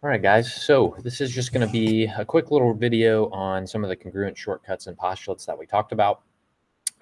All right, guys, so this is just going to be a quick little video on some of the congruent shortcuts and postulates that we talked about.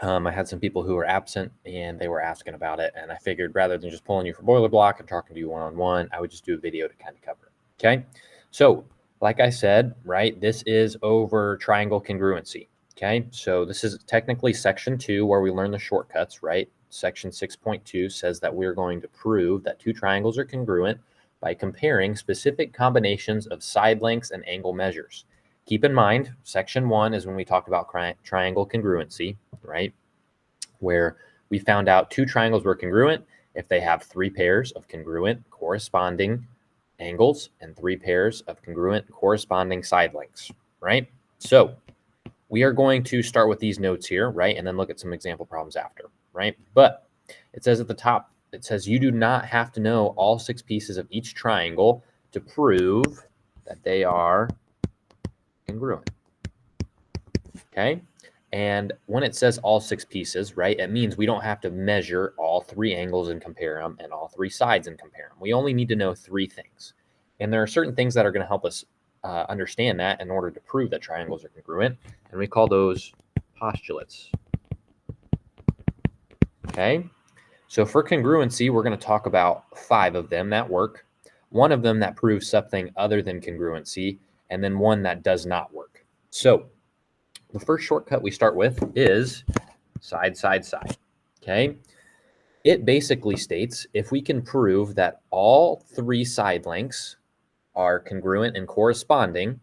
I had some people who were absent and they were asking about it, and I figured rather than just pulling you for boiler block and talking to you one-on-one, I would just do a video to kind of cover it, okay? So, like I said, right, this is over triangle congruency, okay? So this is technically section 2 where we learn the shortcuts, right? Section 6.2 says that we're going to prove that two triangles are congruent by comparing specific combinations of side lengths and angle measures. Keep in mind, section 1 is when we talked about triangle congruency, right? Where we found out two triangles were congruent if they have 3 pairs of congruent corresponding angles and 3 pairs of congruent corresponding side lengths, right? So we are going to start with these notes here, right? And then look at some example problems after, right? But it says at the top, it says you do not have to know all 6 pieces of each triangle to prove that they are congruent, okay? And when it says all 6 pieces, right, it means we don't have to measure all 3 angles and compare them and all 3 sides and compare them. We only need to know 3 things. And there are certain things that are going to help us understand that in order to prove that triangles are congruent, and we call those postulates, okay? So for congruency, we're going to talk about 5 of them that work, 1 of them that proves something other than congruency, and then 1 that does not work. So the first shortcut we start with is side, side, side, okay? It basically states if we can prove that all 3 side lengths are congruent and corresponding,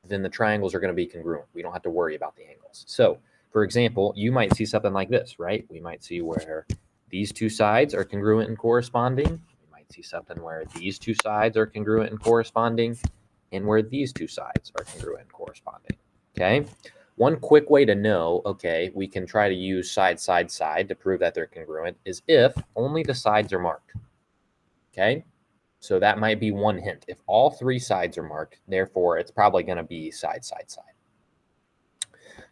then the triangles are going to be congruent. We don't have to worry about the angles. So, for example, you might see something like this, right? We might see where these 2 sides are congruent and corresponding. We might see something where these 2 sides are congruent and corresponding, and where these 2 sides are congruent and corresponding, okay? One quick way to know, okay, we can try to use side, side, side to prove that they're congruent is if only the sides are marked, okay? So that might be one hint. If all 3 sides are marked, therefore it's probably going to be side, side, side.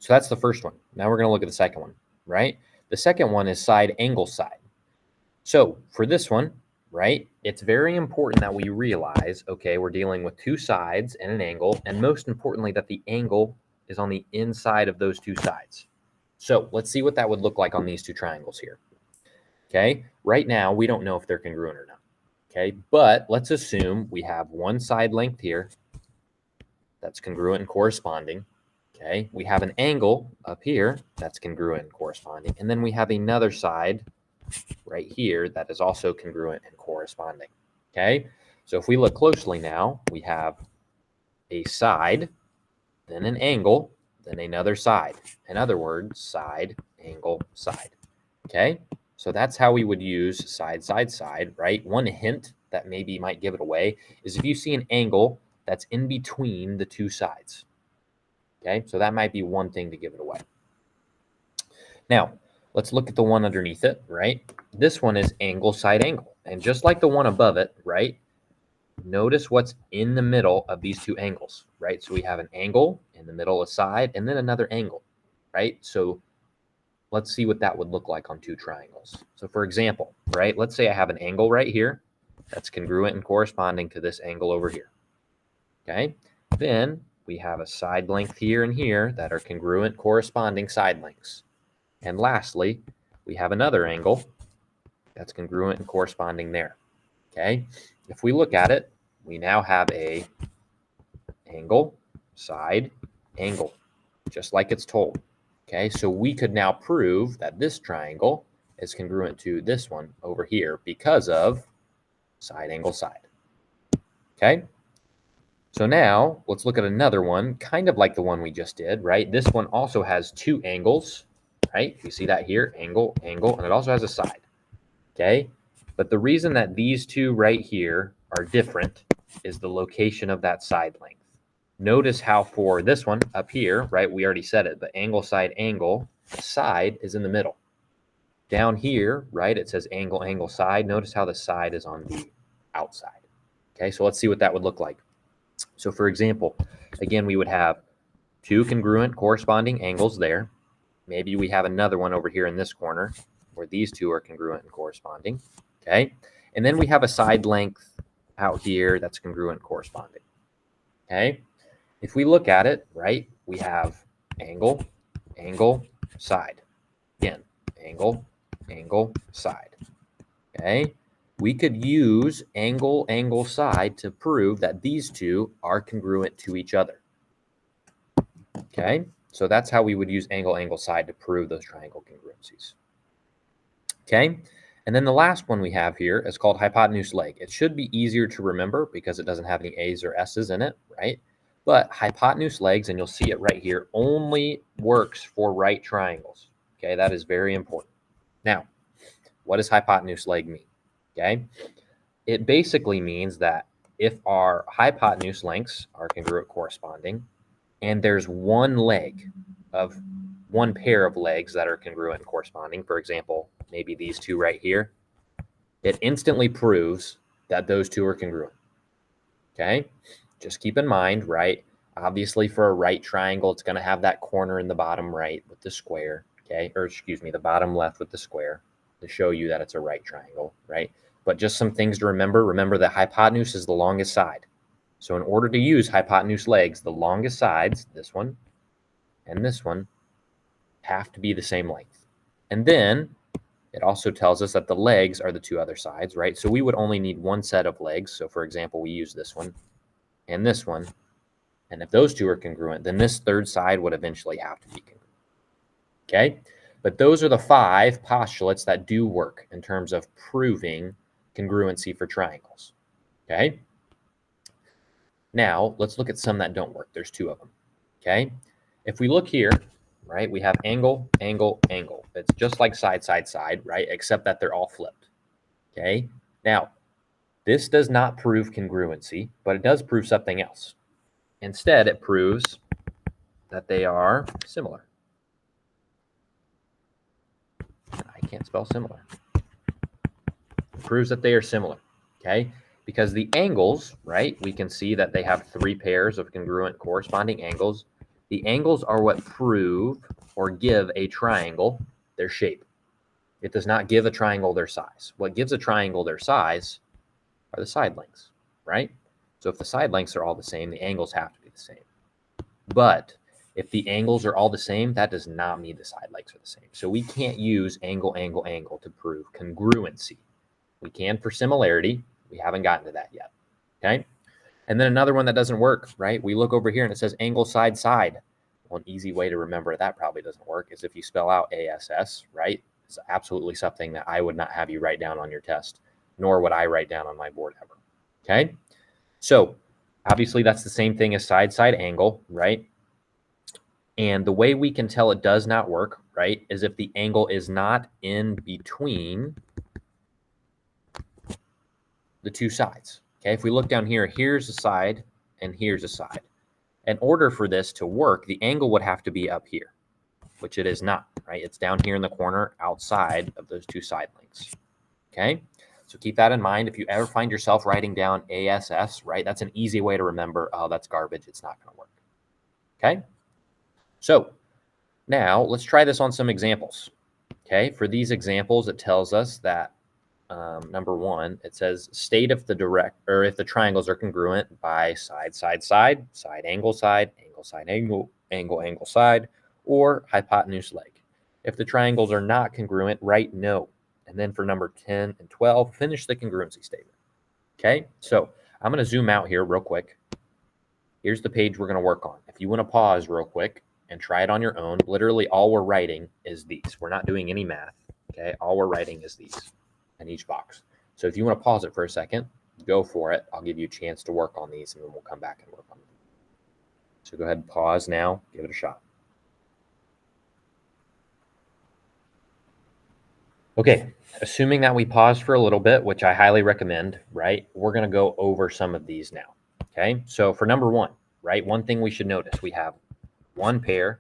So that's the first one. Now we're going to look at the second one, right? The second one is side, angle, side. So for this one, right, it's very important that we realize, okay, we're dealing with 2 sides and an angle, and most importantly that the angle is on the inside of those 2 sides. So let's see what that would look like on these 2 triangles here, okay? Right now, we don't know if they're congruent or not, okay? But let's assume we have 1 side length here that's congruent and corresponding, okay? We have an angle up here that's congruent and corresponding, and then we have another side right here that is also congruent and corresponding, okay? So if we look closely now, we have a side, then an angle, then another side. In other words, side, angle, side, okay? So that's how we would use side, side, side, right? One hint that maybe might give it away is if you see an angle that's in between the 2 sides, okay? So that might be one thing to give it away. Now, let's look at the one underneath it, right? This one is angle, side, angle. And just like the one above it, right, notice what's in the middle of these 2 angles, right? So we have an angle in the middle of side and then another angle, right? So let's see what that would look like on 2 triangles. So for example, right, let's say I have an angle right here that's congruent and corresponding to this angle over here, okay? Then we have a side length here and here that are congruent corresponding side lengths. And lastly, we have another angle that's congruent and corresponding there, okay? If we look at it, we now have a angle, side, angle, just like it's told, okay? So we could now prove that this triangle is congruent to this one over here because of side, angle, side, okay? So now let's look at another one, kind of like the one we just did, right? This one also has 2 angles, right? You see that here, angle, angle, and it also has a side, okay? But the reason that these 2 right here are different is the location of that side length. Notice how for this one up here, right, we already said it, the angle, side, angle, the side is in the middle. Down here, right, it says angle, angle, side. Notice how the side is on the outside, okay? So let's see what that would look like. So for example, again, we would have 2 congruent corresponding angles there. Maybe we have another one over here in this corner where these 2 are congruent and corresponding, okay? And then we have a side length out here that's congruent corresponding. Okay. If we look at it, right, we have angle, angle, side. Again, angle, angle, side. Okay. We could use angle, angle, side to prove that these two are congruent to each other. Okay. So that's how we would use angle, angle, side to prove those triangle congruencies. Okay. And then the last one we have here is called hypotenuse leg. It should be easier to remember because it doesn't have any A's or S's in it, right? But hypotenuse legs, and you'll see it right here, only works for right triangles. Okay, that is very important. Now, what does hypotenuse leg mean? Okay, it basically means that if our hypotenuse lengths are congruent corresponding, and there's one pair of legs that are congruent corresponding, for example, maybe these two right here, it instantly proves that those two are congruent. Okay, just keep in mind, right? Obviously, for a right triangle, it's going to have that corner in the bottom right with the square, okay? Or excuse me, the bottom left with the square to show you that it's a right triangle, right? But just some things to remember. Remember that hypotenuse is the longest side. So in order to use hypotenuse legs, the longest sides, this one and this one, have to be the same length. And then it also tells us that the legs are the two other sides, right? So we would only need one set of legs. So for example, we use this one and this one. And if those two are congruent, then this third side would eventually have to be congruent. Okay? But those are the 5 postulates that do work in terms of proving congruency for triangles. Okay? Now, let's look at some that don't work. There's 2 of them. Okay? If we look here, right, we have angle, angle, angle. It's just like side, side, side, right? Except that they're all flipped. Okay? Now, this does not prove congruency, but it does prove something else. Instead, it proves that they are similar. I can't spell similar. It proves that they are similar, okay? Because the angles, right, we can see that they have 3 pairs of congruent corresponding angles. The angles are what prove or give a triangle their shape. It does not give a triangle their size. What gives a triangle their size are the side lengths, right? So if the side lengths are all the same, the angles have to be the same. But if the angles are all the same, that does not mean the side lengths are the same. So we can't use angle, angle, angle to prove congruency. We can for similarity. We haven't gotten to that yet, okay? And then another one that doesn't work, right? We look over here and it says angle, side, side. One easy way to remember that probably doesn't work is if you spell out ASS, right? It's absolutely something that I would not have you write down on your test, nor would I write down on my board ever, okay? So obviously that's the same thing as side, side, angle, right? And the way we can tell it does not work, right, is if the angle is not in between the 2 sides. Okay, if we look down here, here's a side and here's a side. In order for this to work, the angle would have to be up here, which it is not, right? It's down here in the corner outside of those 2 side lengths. Okay, so keep that in mind. If you ever find yourself writing down ASS, right, that's an easy way to remember, oh, that's garbage. It's not going to work. Okay, so now let's try this on some examples. Okay, for these examples, it tells us that number 1, it says state if the triangles are congruent by side, side, side, side, angle, side, angle, side, angle, angle, angle, side, or hypotenuse leg. If the triangles are not congruent, write no. And then for number 10 and 12, finish the congruency statement. Okay, so I'm going to zoom out here real quick. Here's the page we're going to work on. If you want to pause real quick and try it on your own, literally all we're writing is these. We're not doing any math. Okay, all we're writing is these in each box. So if you want to pause it for a second, go for it. I'll give you a chance to work on these and then we'll come back and work on them. So go ahead and pause now, give it a shot. Okay, assuming that we paused for a little bit, which I highly recommend, right? We're going to go over some of these now. Okay, so for number 1, right, one thing we should notice, we have 1 pair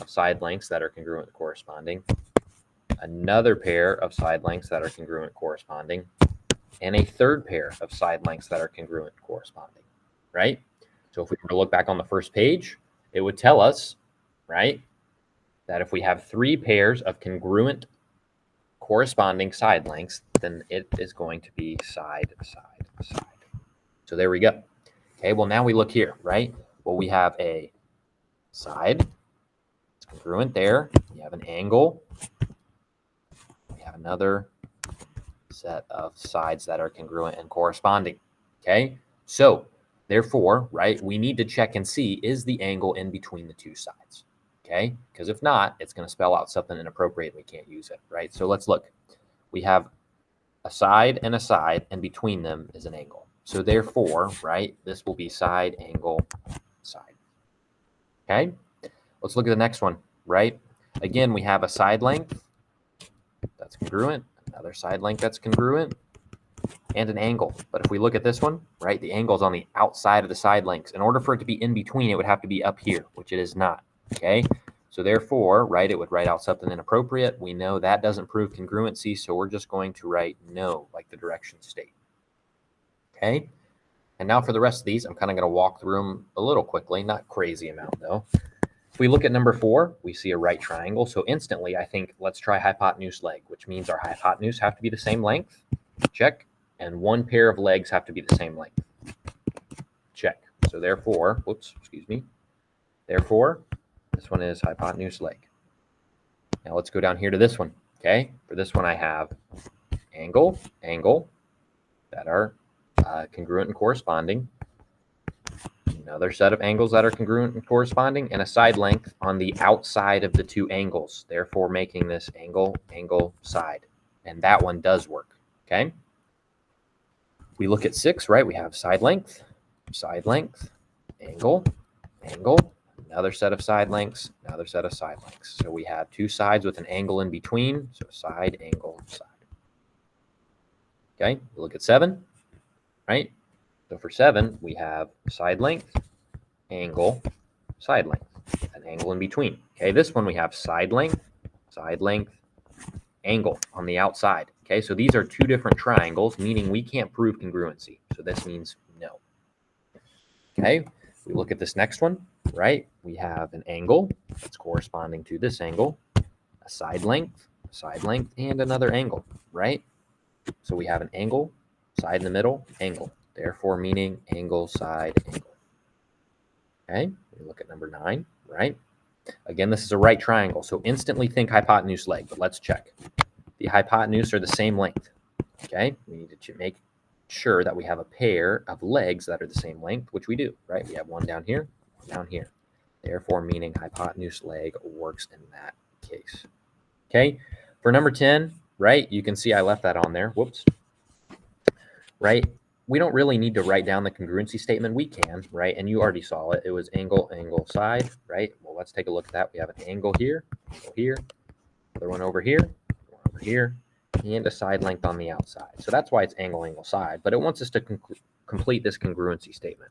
of side lengths that are congruent corresponding, another pair of side lengths that are congruent corresponding, and a 3rd pair of side lengths that are congruent corresponding, right? So if we were to look back on the first page, it would tell us, right, that if we have 3 pairs of congruent corresponding side lengths, then it is going to be side, side, side. So there we go. Okay, well, now we look here, right? Well, we have a side. It's congruent there. We have an angle. We have another set of sides that are congruent and corresponding. Okay, so therefore, right, we need to check and see, is the angle in between the two sides? Okay, because if not, it's going to spell out something inappropriate and we can't use it, right? So let's look. We have a side, and between them is an angle. So therefore, right, this will be side, angle, side. Okay, let's look at the next one, right? Again, we have a side length that's congruent, another side length that's congruent, and an angle. But if we look at this one, right, the angle is on the outside of the side lengths. In order for it to be in between, it would have to be up here, which it is not, okay? So therefore, right, it would write out something inappropriate. We know that doesn't prove congruency, so we're just going to write no, like the directions state. Okay? And now for the rest of these, I'm kind of going to walk through them a little quickly, not crazy amount though. If we look at number 4, we see a right triangle. So instantly, I think, let's try hypotenuse leg, which means our hypotenuse have to be the same length. Check. And one pair of legs have to be the same length. Check. So therefore, whoops, excuse me. Therefore, this one is hypotenuse leg. Now let's go down here to this one, okay? For this one, I have angle, that are congruent and corresponding. Another set of angles that are congruent and corresponding, and a side length on the outside of the two angles, therefore making this angle, side. And that one does work, okay? We look at 6, right? We have side length, angle, another set of side lengths, another set of side lengths. So we have two sides with an angle in between. So side, angle, side. Okay, we look at 7, right? So for 7, we have side length, angle, side length, with an angle in between. Okay, this one we have side length, angle on the outside. Okay, so these are two different triangles, meaning we can't prove congruency. So this means no. Okay, we look at this next one, right? We have an angle that's corresponding to this angle, a side length, and another angle, right? So we have an angle, side in the middle, angle. Therefore, meaning angle, side, angle. Okay, we look at number 9, right? Again, this is a right triangle, so instantly think hypotenuse leg, but let's check. The hypotenuse are the same length, okay? We need to make sure that we have a pair of legs that are the same length, which we do, right? We have one down here, one down here. Therefore, meaning hypotenuse leg works in that case. Okay, for number 10, right, you can see I left that on there. Whoops. Right, we don't really need to write down the congruency statement. We can, right, and you already saw it. It was angle, side, right? Well, let's take a look at that. We have an angle here, another one over here, and a side length on the outside. So that's why it's angle, side, but it wants us to complete this congruency statement.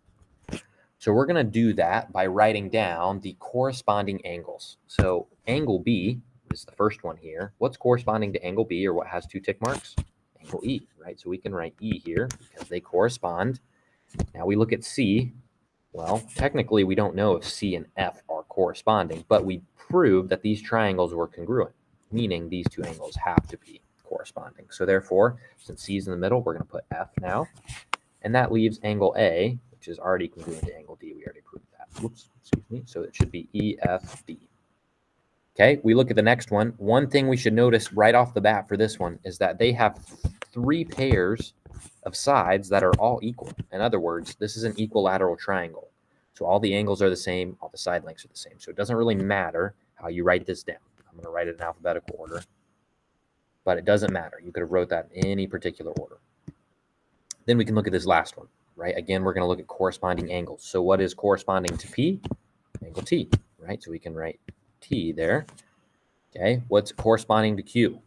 So we're going to do that by writing down the corresponding angles. So angle B is the first one here. What's corresponding to angle B, or what has 2 tick marks? Angle E, right? So we can write E here because they correspond. Now we look at C. Well, technically we don't know if C and F are corresponding, but we proved that these triangles were congruent, meaning these two angles have to be corresponding. So therefore, since C is in the middle, we're going to put F now. And that leaves angle A, which is already congruent to angle D. We already proved that. Whoops, excuse me. So it should be EFD. Okay, we look at the next one. One thing we should notice right off the bat for this one is that they have 3 pairs of sides that are all equal. In other words, this is an equilateral triangle. So all the angles are the same, all the side lengths are the same. So it doesn't really matter how you write this down. I'm going to write it in alphabetical order, but it doesn't matter. You could have wrote that in any particular order. Then we can look at this last one, right? Again, we're going to look at corresponding angles. So what is corresponding to P? Angle T, right? So we can write T there. Okay, what's corresponding to Q?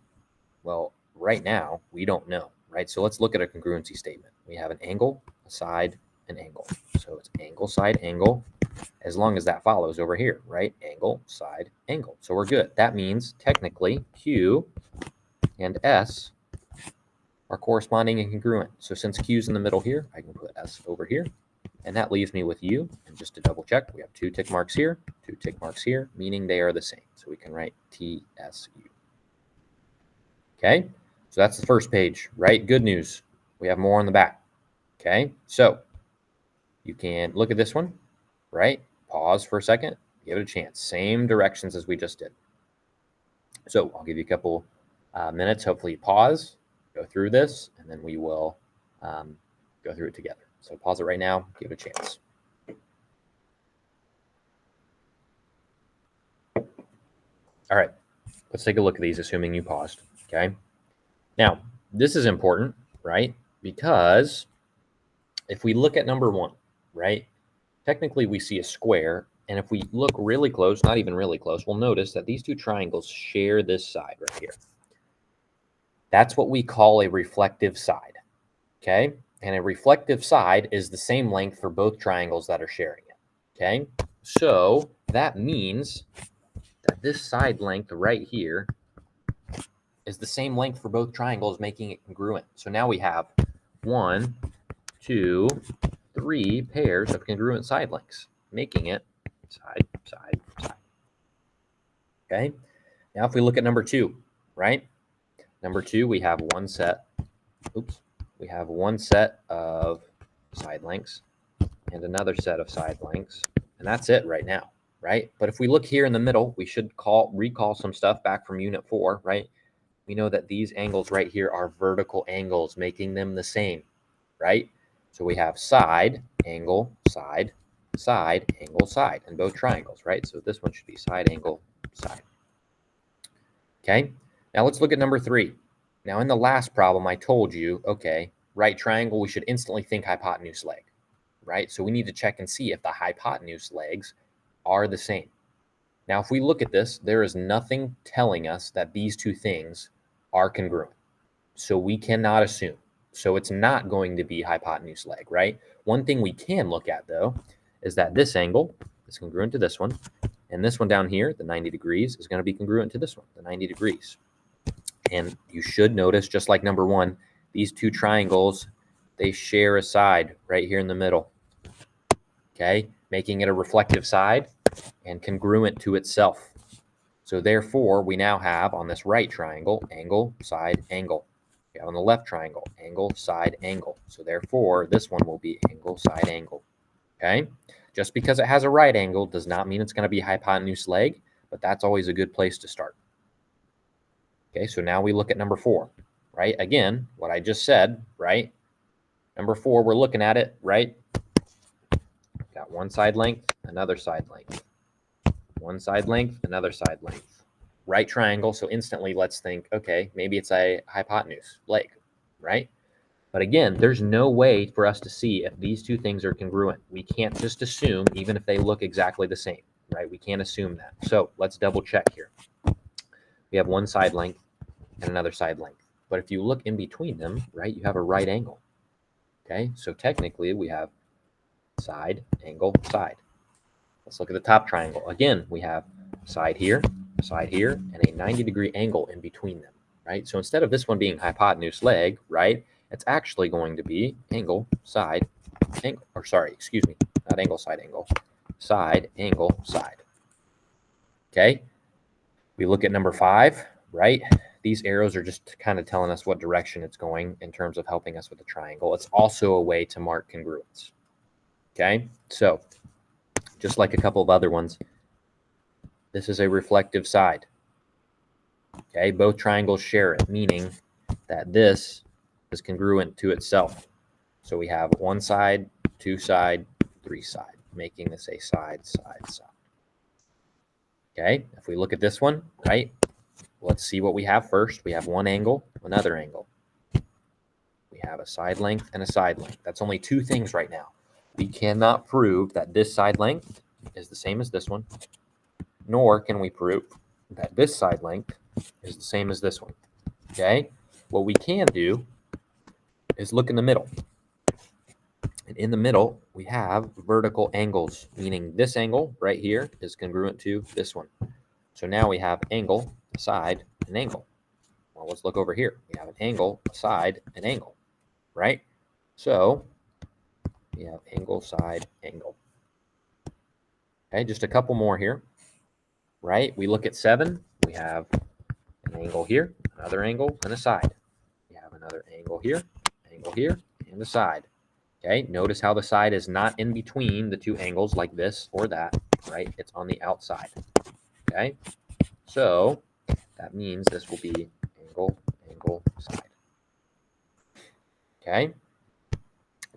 Well, right now, we don't know, right? So let's look at a congruency statement. We have an angle, a side, an angle. So it's angle, side, angle, as long as that follows over here, right? Angle, side, angle. So we're good. That means technically Q and S are corresponding and congruent. So since Q's in the middle here, I can put S over here. And that leaves me with U. And just to double check, we have 2 tick marks here, 2 tick marks here, meaning they are the same. So we can write TSU. Okay, so that's the first page, right? Good news. We have more on the back. Okay, so You can look at this one, right? Pause for a second, give it a chance. Same directions as we just did. So I'll give you a couple minutes. Hopefully you pause, go through this, and then we will go through it together. So pause it right now, give it a chance. All right, let's take a look at these, assuming you paused, okay? Now, this is important, right? Because if we look at number one, right, technically we see a square, and if we look really close, not even really close, we'll notice that these two triangles share this side right here. That's what we call a reflective side, okay? And a reflective side is the same length for both triangles that are sharing it, okay? So that means that this side length right here is the same length for both triangles, making it congruent. So now we have 1, 2, 3 pairs of congruent side lengths, making it side, side, side. Okay? Now if we look at number 2, right? Number 2, we have one set, we have one set of side lengths and another set of side lengths, and that's it right now, right? But if we look here in the middle, we should recall some stuff back from Unit 4, right? We know that these angles right here are vertical angles, making them the same, right? So we have side, angle, side, side, angle, side, in both triangles, right? So this one should be side, angle, side. Okay, now let's look at number 3. Now in the last problem, I told you, okay, right triangle, we should instantly think hypotenuse leg, right? So we need to check and see if the hypotenuse legs are the same. Now, if we look at this, there is nothing telling us that these two things are congruent. So we cannot assume. So it's not going to be hypotenuse leg, right? One thing we can look at, though, is that this angle is congruent to this one. And this one down here, the 90 degrees, is going to be congruent to this one, the 90 degrees. And you should notice, just like number 1, these two triangles, they share a side right here in the middle. Okay, making it a reflective side and congruent to itself. So therefore, we now have on this right triangle, angle, side, angle. We have on the left triangle, angle, side, angle. So therefore, this one will be angle, side, angle. Okay? Just because it has a right angle does not mean it's going to be hypotenuse leg, but that's always a good place to start. Okay, so now we look at number 4, right? Again, what I just said, right? Number 4, we're looking at it, right? Got one side length, another side length. One side length, another side length. Right triangle, so instantly let's think, okay, maybe it's a hypotenuse leg, right? But again, there's no way for us to see if these two things are congruent. We can't just assume, even if they look exactly the same, right? We can't assume that. So let's double check here. We have one side length and another side length. But if you look in between them, right, you have a right angle. Okay, so technically we have side, angle, side. Let's look at the top triangle. Again, we have side here, and a 90-degree angle in between them, right? So instead of this one being hypotenuse leg, right, it's actually going to be angle, side, angle, or sorry, excuse me, not angle, side, angle, side, angle, side. Okay, we look at number 5, right? These arrows are just kind of telling us what direction it's going in terms of helping us with the triangle. It's also a way to mark congruence. Okay, so just like a couple of other ones, this is a reflective side. Okay, both triangles share it, meaning that this is congruent to itself. So we have one side, two side, three side, making this a side, side, side. Okay, if we look at this one, right, let's see what we have first. We have one angle, another angle. We have a side length and a side length. That's only two things right now. We cannot prove that this side length is the same as this one, nor can we prove that this side length is the same as this one. Okay, what we can do is look in the middle. And in the middle, we have vertical angles, meaning this angle right here is congruent to this one. So now we have angle, side, and angle. Well, let's look over here. We have an angle, a side, an angle, right? So we have angle, side, angle. Okay, just a couple more here, right? We look at 7. We have an angle here, another angle, and a side. We have another angle here, and a side. Okay, notice how the side is not in between the two angles like this or that, right? It's on the outside. Okay, so that means this will be angle, angle, side. Okay,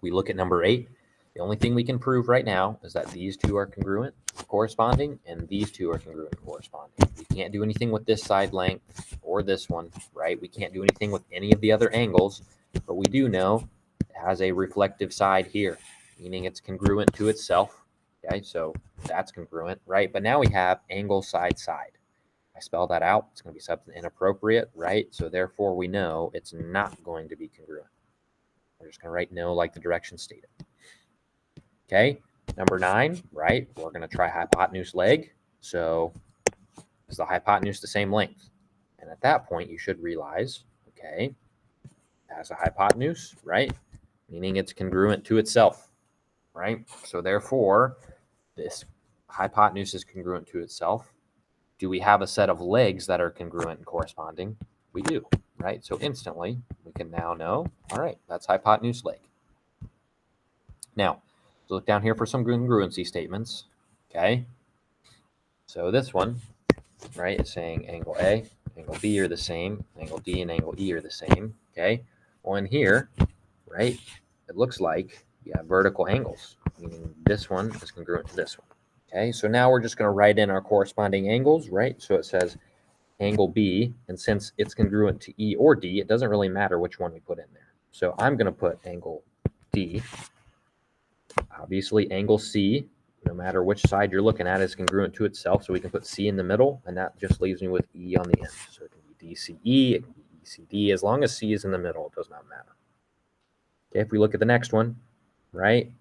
we look at number 8. The only thing we can prove right now is that these two are congruent corresponding and these two are congruent corresponding. We can't do anything with this side length or this one, right? We can't do anything with any of the other angles, but we do know it has a reflective side here, meaning it's congruent to itself. Okay, so that's congruent, right? But now we have angle, side, side. I spell that out, it's going to be something inappropriate, right? So therefore we know it's not going to be congruent. We're just going to write no like the directions stated. Okay, number 9, right? We're going to try hypotenuse leg. So is the hypotenuse the same length? And at that point, you should realize, okay, it has a hypotenuse, right? Meaning it's congruent to itself, right? So therefore, this hypotenuse is congruent to itself. Do we have a set of legs that are congruent and corresponding? We do, right? So instantly, we can now know, all right, that's hypotenuse leg. Now, so look down here for some congruency statements, okay? So this one, right, is saying angle A, angle B are the same, angle D and angle E are the same, okay? Well, in here, right, it looks like you have vertical angles, meaning this one is congruent to this one, okay? So now we're just going to write in our corresponding angles, right? So it says angle B, and since it's congruent to E or D, it doesn't really matter which one we put in there. So I'm going to put angle D. Obviously, angle C, no matter which side you're looking at, is congruent to itself. So we can put C in the middle, and that just leaves me with E on the end. So it can be DCE, it can be ECD. As long as C is in the middle, it does not matter. Okay, if we look at the next one, right,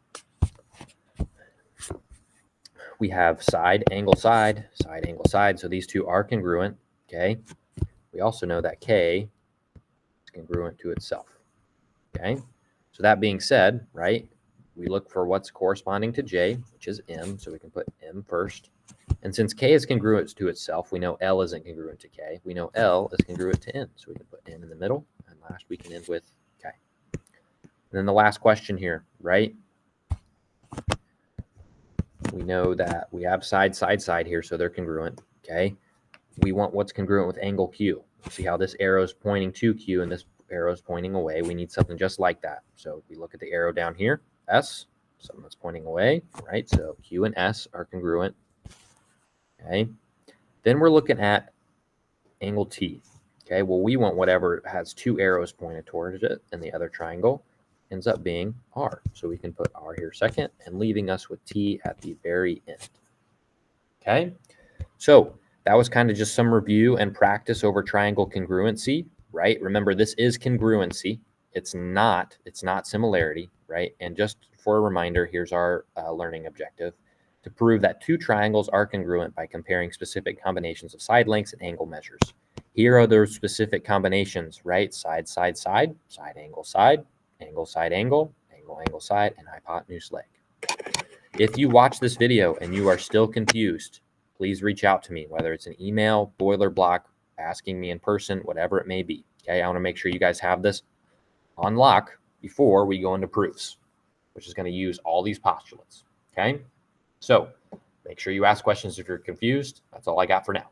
we have side, angle, side, side, angle, side. So these two are congruent, okay? We also know that K is congruent to itself, okay? So that being said, right, we look for what's corresponding to J, which is M, so we can put M first. And since K is congruent to itself, we know L isn't congruent to K. We know L is congruent to N, so we can put N in the middle. And last, we can end with K. And then the last question here, right? We know that we have side, side, side here, so they're congruent, okay? We want what's congruent with angle Q. See how this arrow is pointing to Q and this arrow is pointing away. We need something just like that. So we look at the arrow down here. S, something that's pointing away, right? So Q and S are congruent, okay? Then we're looking at angle T, okay? Well, we want whatever has two arrows pointed towards it, and the other triangle ends up being R. So we can put R here second, and leaving us with T at the very end, okay? So that was kind of just some review and practice over triangle congruency, right? Remember, this is congruency. It's not similarity, right? And just for a reminder, here's our learning objective: to prove that two triangles are congruent by comparing specific combinations of side lengths and angle measures. Here are those specific combinations, right? Side, side, side, side, angle, side, angle, side, angle, angle, angle, side, and hypotenuse leg. If you watch this video and you are still confused, please reach out to me, whether it's an email, boiler block, asking me in person, whatever it may be. Okay, I want to make sure you guys have this on lock before we go into proofs, which is going to use all these postulates. Okay, so make sure you ask questions if you're confused. That's all I got for now.